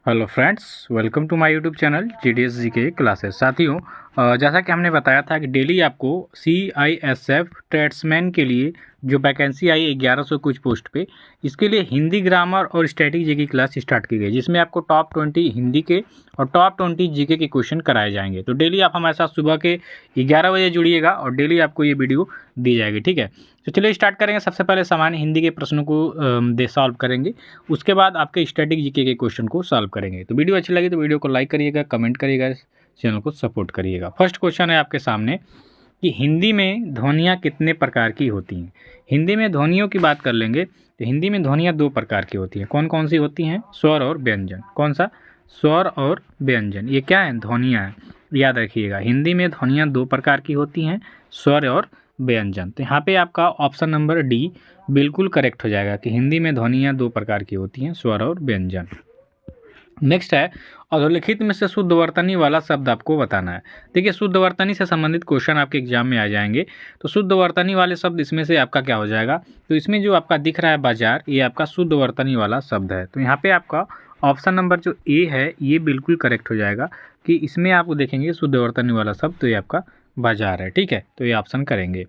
Hello friends, welcome to my YouTube channel GDS GK classes. साथियों, जैसा कि हमने बताया था कि डेली आपको CISF ट्रेड्समैन के लिए जो वैकेंसी आई 1100 कुछ पोस्ट पे, इसके लिए हिंदी ग्रामर और स्टैटिक जीके की क्लास स्टार्ट की गई, जिसमें आपको टॉप 20 हिंदी के और टॉप 20 जीके के क्वेश्चन कराए जाएंगे। तो डेली आप हमारे साथ सुबह के 11 बजे जुड़िएगा और डेली आपको ये वीडियो दी जाएगी। ठीक है, तो चलिए स्टार्ट करेंगे। सबसे पहले सामान्य हिंदी के प्रश्नों को सॉल्व करेंगे, उसके बाद आपके स्टैटिक जीके के क्वेश्चन को सॉल्व करेंगे। तो वीडियो अच्छी लगी तो वीडियो को लाइक करिएगा, कमेंट करिएगा, चैनल को सपोर्ट करिएगा। फर्स्ट क्वेश्चन है आपके सामने कि हिंदी में ध्वनियाँ कितने प्रकार की होती हैं। हिंदी में ध्वनियों की बात कर लेंगे तो हिंदी में ध्वनियाँ दो प्रकार की होती हैं। कौन कौन सी होती हैं? स्वर और व्यंजन। कौन सा? स्वर और व्यंजन। ये क्या है? ध्वनियाँ हैं। याद रखिएगा, हिंदी में ध्वनियाँ दो प्रकार की होती हैं, स्वर और व्यंजन। तो यहाँ पे आपका ऑप्शन नंबर डी बिल्कुल करेक्ट हो जाएगा कि हिंदी में ध्वनियाँ दो प्रकार की होती हैं, स्वर और व्यंजन। नेक्स्ट है, अधोलिखित में से शुद्ध वर्तनी वाला शब्द आपको बताना है। देखिए, शुद्ध वर्तनी से संबंधित क्वेश्चन आपके एग्जाम में आ जाएंगे। तो शुद्ध वर्तनी वाले शब्द इसमें से आपका क्या हो जाएगा? तो इसमें जो आपका दिख रहा है बाजार, ये आपका शुद्ध वर्तनी वाला शब्द है। तो यहाँ पे आपका ऑप्शन नंबर जो ए है ये बिल्कुल करेक्ट हो जाएगा कि इसमें आप देखेंगे शुद्ध वर्तनी वाला शब्द, तो ये आपका बाजार है। ठीक है, तो ये ऑप्शन करेंगे।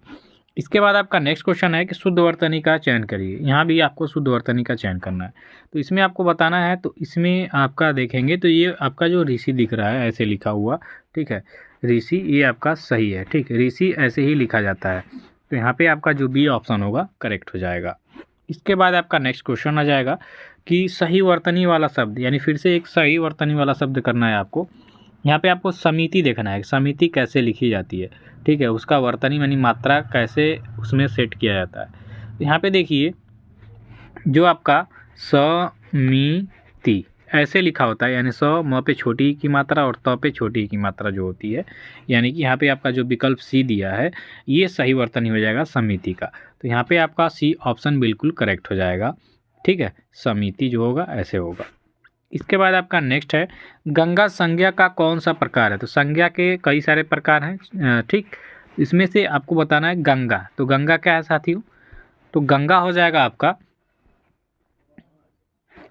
इसके बाद आपका नेक्स्ट क्वेश्चन है कि शुद्ध वर्तनी का चयन करिए। यहाँ भी आपको शुद्ध वर्तनी का चयन करना है। तो इसमें आपको बताना है, तो इसमें आपका देखेंगे तो ये आपका जो ऋषि दिख रहा है ऐसे लिखा हुआ, ठीक है, ऋषि, ये आपका सही है। ठीक, ऋषि ऐसे ही लिखा जाता है। तो यहाँ पे आपका जो बी ऑप्शन होगा करेक्ट हो जाएगा। इसके बाद आपका नेक्स्ट क्वेश्चन आ जाएगा कि सही वर्तनी वाला शब्द, यानी फिर से एक सही वर्तनी वाला शब्द करना है आपको। यहाँ पे आपको समिति देखना है, समिति कैसे लिखी जाती है। ठीक है, उसका वर्तनी यानी मात्रा कैसे उसमें सेट किया जाता है। यहाँ पे देखिए, जो आपका समिति ऐसे लिखा होता है, यानी स म पे छोटी की मात्रा और त पे छोटी की मात्रा जो होती है, यानी कि यहाँ पे आपका जो विकल्प सी दिया है ये सही वर्तनी हो जाएगा समिति का। तो यहाँ पे आपका सी ऑप्शन बिल्कुल करेक्ट हो जाएगा। ठीक है, समिति जो होगा ऐसे होगा। इसके बाद आपका नेक्स्ट है, गंगा संज्ञा का कौन सा प्रकार है। तो संज्ञा के कई सारे प्रकार हैं। ठीक, इसमें से आपको बताना है गंगा। तो गंगा क्या है साथियों? तो गंगा हो जाएगा आपका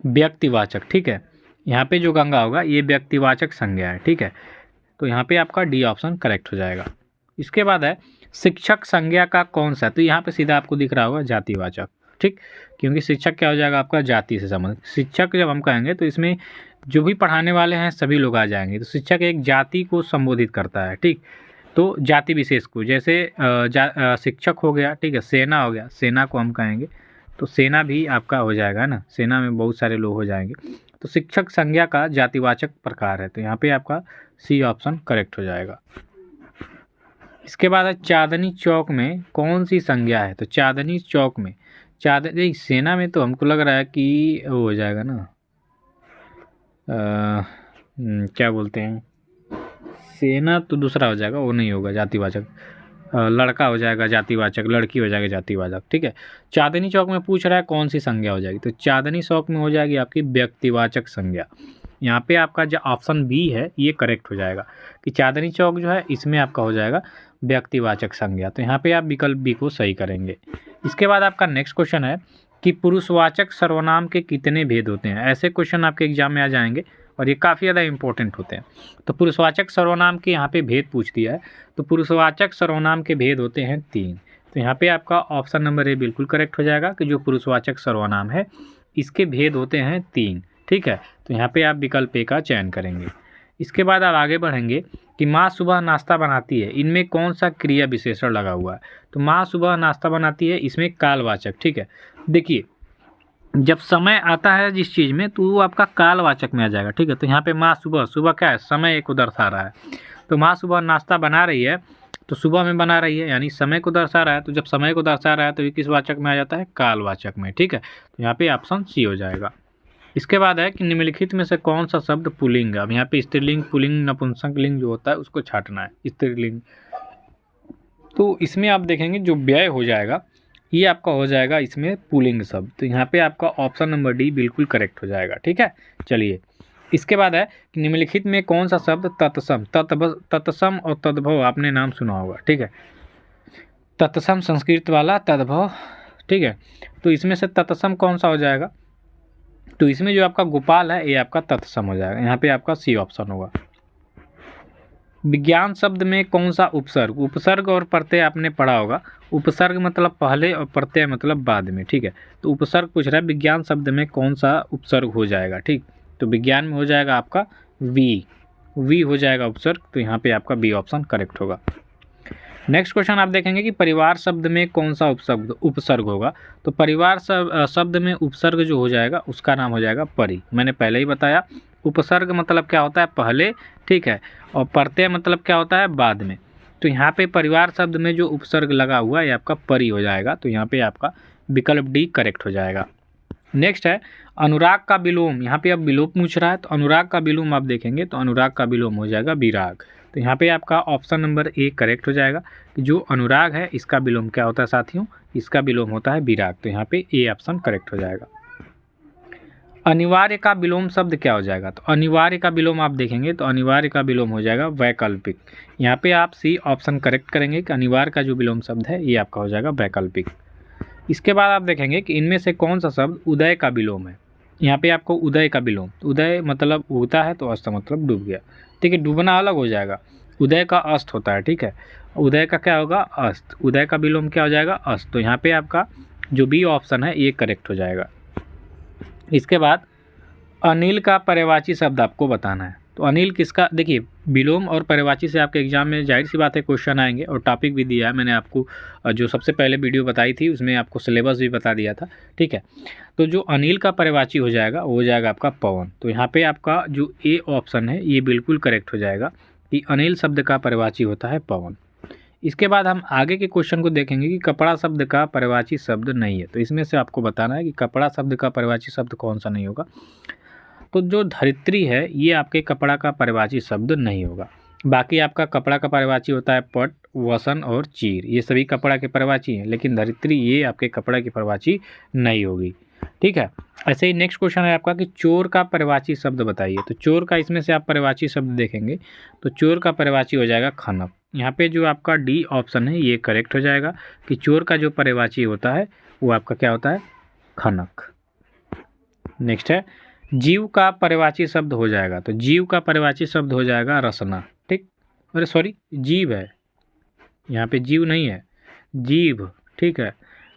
व्यक्तिवाचक। ठीक है, यहाँ पे जो गंगा होगा ये व्यक्तिवाचक संज्ञा है। ठीक है, तो यहाँ पे आपका डी ऑप्शन करेक्ट हो जाएगा। इसके बाद है, शिक्षक संज्ञा का कौन सा? तो यहाँ पे सीधा आपको दिख रहा होगा जातिवाचक। ठीक, क्योंकि शिक्षक क्या हो जाएगा आपका जाति से संबंधित। शिक्षक जब हम कहेंगे तो इसमें जो भी पढ़ाने वाले हैं सभी लोग आ जाएंगे। तो शिक्षक एक जाति को संबोधित करता है। ठीक, तो जाति विशेष को, जैसे शिक्षक हो गया, ठीक है, सेना हो गया, सेना को हम कहेंगे तो सेना भी आपका हो जाएगा ना, सेना में बहुत सारे लोग हो जाएंगे। तो शिक्षक संज्ञा का जातिवाचक प्रकार है। तो यहाँ पे आपका सी ऑप्शन करेक्ट हो जाएगा। इसके बाद है, चांदनी चौक में कौन सी संज्ञा है। तो चांदनी चौक में, चांदनी सेना में तो हमको लग रहा है कि वो हो जाएगा ना, क्या बोलते हैं, सेना तो दूसरा हो जाएगा, वो नहीं होगा जातिवाचक। लड़का हो जाएगा जातिवाचक, लड़की हो जाएगा जातिवाचक। ठीक है, चांदनी चौक में पूछ रहा है कौन सी संज्ञा हो जाएगी। तो चांदनी चौक में हो जाएगी आपकी व्यक्तिवाचक संज्ञा। यहाँ पे आपका जो ऑप्शन बी है ये करेक्ट हो जाएगा कि चांदनी चौक जो है इसमें आपका हो जाएगा व्यक्तिवाचक संज्ञा। तो यहाँ पे आप विकल्प बी को सही करेंगे। इसके बाद आपका नेक्स्ट क्वेश्चन है कि पुरुषवाचक सर्वनाम के कितने भेद होते हैं। ऐसे क्वेश्चन आपके एग्जाम में आ जाएंगे और ये काफ़ी ज़्यादा इंपॉर्टेंट होते हैं। तो पुरुषवाचक सर्वनाम के यहाँ पे भेद पूछ दिया है। तो पुरुषवाचक सर्वनाम के भेद होते हैं 3। तो यहाँ पे आपका ऑप्शन नंबर ए बिल्कुल करेक्ट हो जाएगा कि जो पुरुषवाचक सर्वनाम है इसके भेद होते हैं 3। ठीक है, तो यहाँ पे आप विकल्प ए का चयन करेंगे। इसके बाद आप आगे बढ़ेंगे कि माँ सुबह नाश्ता बनाती है, इनमें कौन सा क्रिया विशेषण लगा हुआ है। तो माँ सुबह नाश्ता बनाती है, इसमें कालवाचक। ठीक है, देखिए जब समय आता है जिस चीज़ में तो वो आपका कालवाचक में आ जाएगा। ठीक है, तो यहाँ पे माँ सुबह, सुबह क्या है, समय को दर्शा रहा है। तो माँ सुबह नाश्ता बना रही है, तो सुबह में बना रही है यानी समय को दर्शा रहा है। तो जब समय को दर्शा रहा है तो ये किस वाचक में आ जाता है? कालवाचक में। ठीक है, तो यहाँ पे ऑप्शन सी हो जाएगा। इसके बाद है कि निम्नलिखित में से कौन सा शब्द पुल्लिंग है। अब यहाँ पे स्त्रीलिंग, पुल्लिंग, नपुंसक लिंग जो होता है उसको छांटना है। स्त्रीलिंग, तो इसमें आप देखेंगे जो व्यय हो जाएगा ये आपका हो जाएगा इसमें पुल्लिंग शब्द। तो यहाँ पे आपका ऑप्शन नंबर डी बिल्कुल करेक्ट हो जाएगा। ठीक है, चलिए इसके बाद है कि निम्नलिखित में कौन सा शब्द तत्सम, तत्सम और तद्भव आपने नाम सुना होगा। ठीक है, तत्सम संस्कृत वाला, तद्भव। ठीक है, तो इसमें से तत्सम कौन सा हो जाएगा? तो इसमें जो आपका गोपाल है ये आपका तत्सम हो जाएगा, यहाँ पे आपका सी ऑप्शन होगा। विज्ञान शब्द में कौन सा उपसर्ग, उपसर्ग और प्रत्यय आपने पढ़ा होगा, उपसर्ग मतलब पहले और प्रत्यय मतलब बाद में, ठीक है। तो उपसर्ग पूछ रहा है विज्ञान शब्द में कौन सा उपसर्ग हो जाएगा, ठीक। तो विज्ञान में हो जाएगा आपका वी हो जाएगा उपसर्ग, तो यहाँ पे आपका बी ऑप्शन करेक्ट होगा। नेक्स्ट क्वेश्चन आप देखेंगे कि परिवार शब्द में कौन सा उपसर्ग होगा। तो परिवार शब्द में उपसर्ग जो हो जाएगा उसका नाम हो जाएगा परि। मैंने पहले ही बताया उपसर्ग मतलब क्या होता है पहले, ठीक है, और प्रत्यय मतलब क्या होता है बाद में। तो यहाँ पे परिवार शब्द में जो उपसर्ग लगा हुआ है ये आपका परि हो जाएगा, तो यहाँ पे आपका विकल्प डी करेक्ट हो जाएगा। नेक्स्ट है अनुराग का विलोम, यहाँ पे अब विलोम पूछ रहा है, तो अनुराग का विलोम आप देखेंगे तो अनुराग का विलोम हो जाएगा विराग। तो यहाँ पे आपका ऑप्शन नंबर ए करेक्ट हो जाएगा कि जो अनुराग है इसका विलोम क्या होता है साथियों, इसका विलोम होता है विराग। तो यहाँ पे ए ऑप्शन करेक्ट हो जाएगा। अनिवार्य का विलोम शब्द क्या हो जाएगा, तो अनिवार्य का विलोम आप देखेंगे तो अनिवार्य का विलोम हो जाएगा वैकल्पिक। यहाँ पे आप सी ऑप्शन करेक्ट करेंगे कि अनिवार्य का जो विलोम शब्द है ये आपका हो जाएगा वैकल्पिक। इसके बाद आप देखेंगे कि इनमें से कौन सा शब्द उदय का विलोम है। यहाँ पे आपको उदय का विलोम, उदय मतलब उगता है तो अस्त मतलब डूब गया, ठीक है, डूबना अलग हो जाएगा, उदय का अस्त होता है, ठीक है, उदय का क्या होगा अस्त, उदय का विलोम क्या हो जाएगा अस्त। तो यहाँ पे आपका जो बी ऑप्शन है ये करेक्ट हो जाएगा। इसके बाद अनिल का पर्यायवाची शब्द आपको बताना है। तो अनिल किसका, देखिए विलोम और पर्यायवाची से आपके एग्जाम में जाहिर सी बात है क्वेश्चन आएंगे, और टॉपिक भी दिया है मैंने आपको, जो सबसे पहले वीडियो बताई थी उसमें आपको सिलेबस भी बता दिया था, ठीक है। तो जो अनिल का पर्यायवाची हो जाएगा वो हो जाएगा आपका पवन। तो यहाँ पे आपका जो ए ऑप्शन है ये बिल्कुल करेक्ट हो जाएगा कि अनिल शब्द का पर्यायवाची होता है पवन। इसके बाद हम आगे के क्वेश्चन को देखेंगे कि कपड़ा शब्द का पर्यायवाची शब्द नहीं है। तो इसमें से आपको बताना है कि कपड़ा शब्द का पर्यायवाची शब्द कौन सा नहीं होगा। तो जो धरित्री है ये आपके कपड़ा का पर्यायवाची शब्द नहीं होगा। बाकी आपका कपड़ा का पर्यायवाची होता है पट, वसन और चीर, ये सभी कपड़ा के पर्यायवाची हैं, लेकिन धरित्री ये आपके कपड़ा की पर्यायवाची नहीं होगी, ठीक है। ऐसे ही नेक्स्ट क्वेश्चन है आपका कि चोर का पर्यायवाची शब्द बताइए। तो चोर का इसमें से आप पर्यायवाची शब्द देखेंगे तो चोर का पर्यायवाची हो जाएगा खनक। यहाँ पे जो आपका डी ऑप्शन है ये करेक्ट हो जाएगा कि चोर का जो पर्यायवाची होता है वो आपका क्या होता है खनक। नेक्स्ट है जीव का पर्यायवाची शब्द हो जाएगा। तो जीव का पर्यायवाची शब्द हो जाएगा रसना, ठीक, अरे सॉरी जीव है, यहाँ पे जीव नहीं है जीव, ठीक है,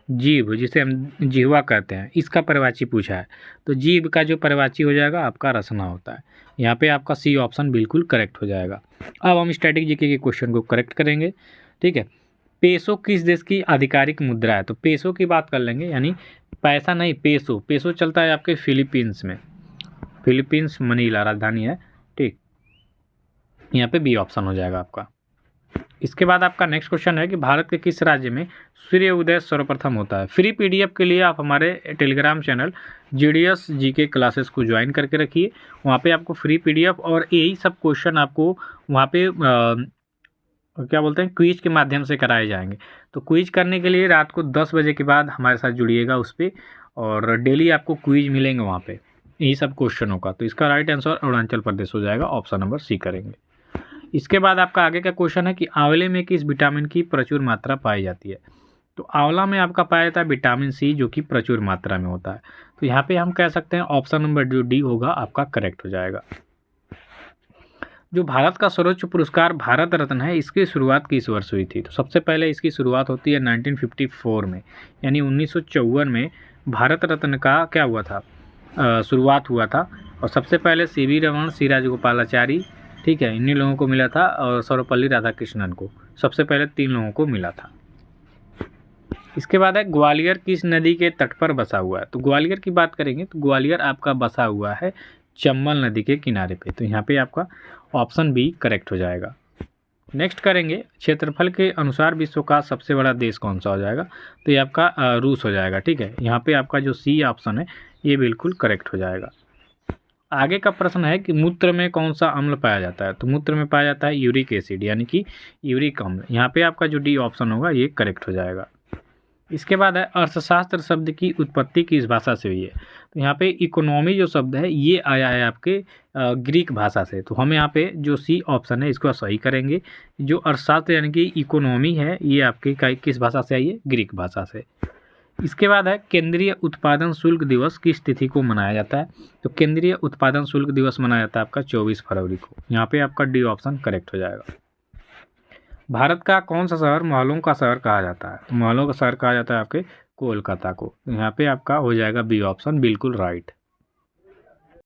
जीव जिसे हम जिह्वा कहते हैं इसका पर्यायवाची पूछा है। तो जीव का जो पर्यायवाची हो जाएगा आपका रसना होता है। यहाँ पे आपका सी ऑप्शन बिल्कुल करेक्ट हो जाएगा। अब हम स्टैटिक जीके के क्वेश्चन को करेक्ट करेंगे, ठीक है। पेसो किस देश की आधिकारिक मुद्रा है। तो पेसो की बात कर लेंगे, यानी पैसा नहीं पेसो, पेसो चलता है आपके फिलीपींस में, फिलीपींस मनीला राजधानी है, ठीक, यहाँ पे बी ऑप्शन हो जाएगा आपका। इसके बाद आपका नेक्स्ट क्वेश्चन है कि भारत के किस राज्य में सूर्य उदय सर्वप्रथम होता है। फ्री पीडीएफ के लिए आप हमारे Telegram channel GDS GK classes को ज्वाइन करके रखिए, वहाँ पे आपको फ्री पीडीएफ और यही सब क्वेश्चन आपको वहाँ पे क्या बोलते हैं क्विज के माध्यम से कराए जाएंगे। तो क्विज करने के लिए रात को 10 बजे के बाद हमारे साथ जुड़िएगा उस पर, और डेली आपको क्विज मिलेंगे वहाँ पे यही सब क्वेश्चनों का। तो इसका राइट आंसर अरुणाचल प्रदेश हो जाएगा, ऑप्शन नंबर सी करेंगे। इसके बाद आपका आगे का क्वेश्चन है कि आंवले में किस विटामिन की प्रचुर मात्रा पाई जाती है। तो आंवला में आपका पाया जाता है विटामिन सी, जो कि प्रचुर मात्रा में होता है। तो यहाँ पे हम कह सकते हैं ऑप्शन नंबर जो डी होगा आपका करेक्ट हो जाएगा। जो भारत का सर्वोच्च पुरस्कार भारत रत्न है इसकी शुरुआत किस वर्ष हुई थी। तो सबसे पहले इसकी शुरुआत होती है 1954 में, यानी 1954 में भारत रत्न का क्या हुआ था, शुरुआत हुआ था। और सबसे पहले सी.वी. रमन, सी राजगोपालाचारी, ठीक है, इन्हीं लोगों को मिला था, और सर्वपल्ली राधाकृष्णन को सबसे पहले 3 लोगों को मिला था। इसके बाद है ग्वालियर किस नदी के तट पर बसा हुआ है। तो ग्वालियर की बात करेंगे तो ग्वालियर आपका बसा हुआ है चंबल नदी के किनारे पे। तो यहाँ पे आपका ऑप्शन बी करेक्ट हो जाएगा। नेक्स्ट करेंगे क्षेत्रफल के अनुसार विश्व का सबसे बड़ा देश कौन सा हो जाएगा। तो ये आपका रूस हो जाएगा, ठीक है। यहाँ पे आपका जो सी ऑप्शन है ये बिल्कुल करेक्ट हो जाएगा। आगे का प्रश्न है कि मूत्र में कौन सा अम्ल पाया जाता है। तो मूत्र में पाया जाता है यूरिक एसिड, यानी कि यूरिक अम्ल। यहाँ पे आपका जो डी ऑप्शन होगा ये करेक्ट हो जाएगा। इसके बाद है अर्थशास्त्र शब्द की उत्पत्ति किस भाषा से हुई है। तो यहाँ पे इकोनॉमी जो शब्द है ये आया है आपके ग्रीक भाषा से। तो हम यहाँ पे जो सी ऑप्शन है इसको सही करेंगे। जो अर्थशास्त्र यानी कि इकोनॉमी है ये आपकी किस भाषा से आई है, ग्रीक भाषा से। इसके बाद है केंद्रीय उत्पादन शुल्क दिवस किस तिथि को मनाया जाता है? तो केंद्रीय उत्पादन शुल्क दिवस मनाया जाता है आपका 24 फरवरी को। यहाँ पे आपका डी ऑप्शन करेक्ट हो जाएगा। भारत का कौन सा शहर महलों का शहर कहा जाता है? महलों का शहर कहा जाता है आपके कोलकाता को। यहाँ पे आपका हो जाएगा बी ऑप्शन बिल्कुल राइट।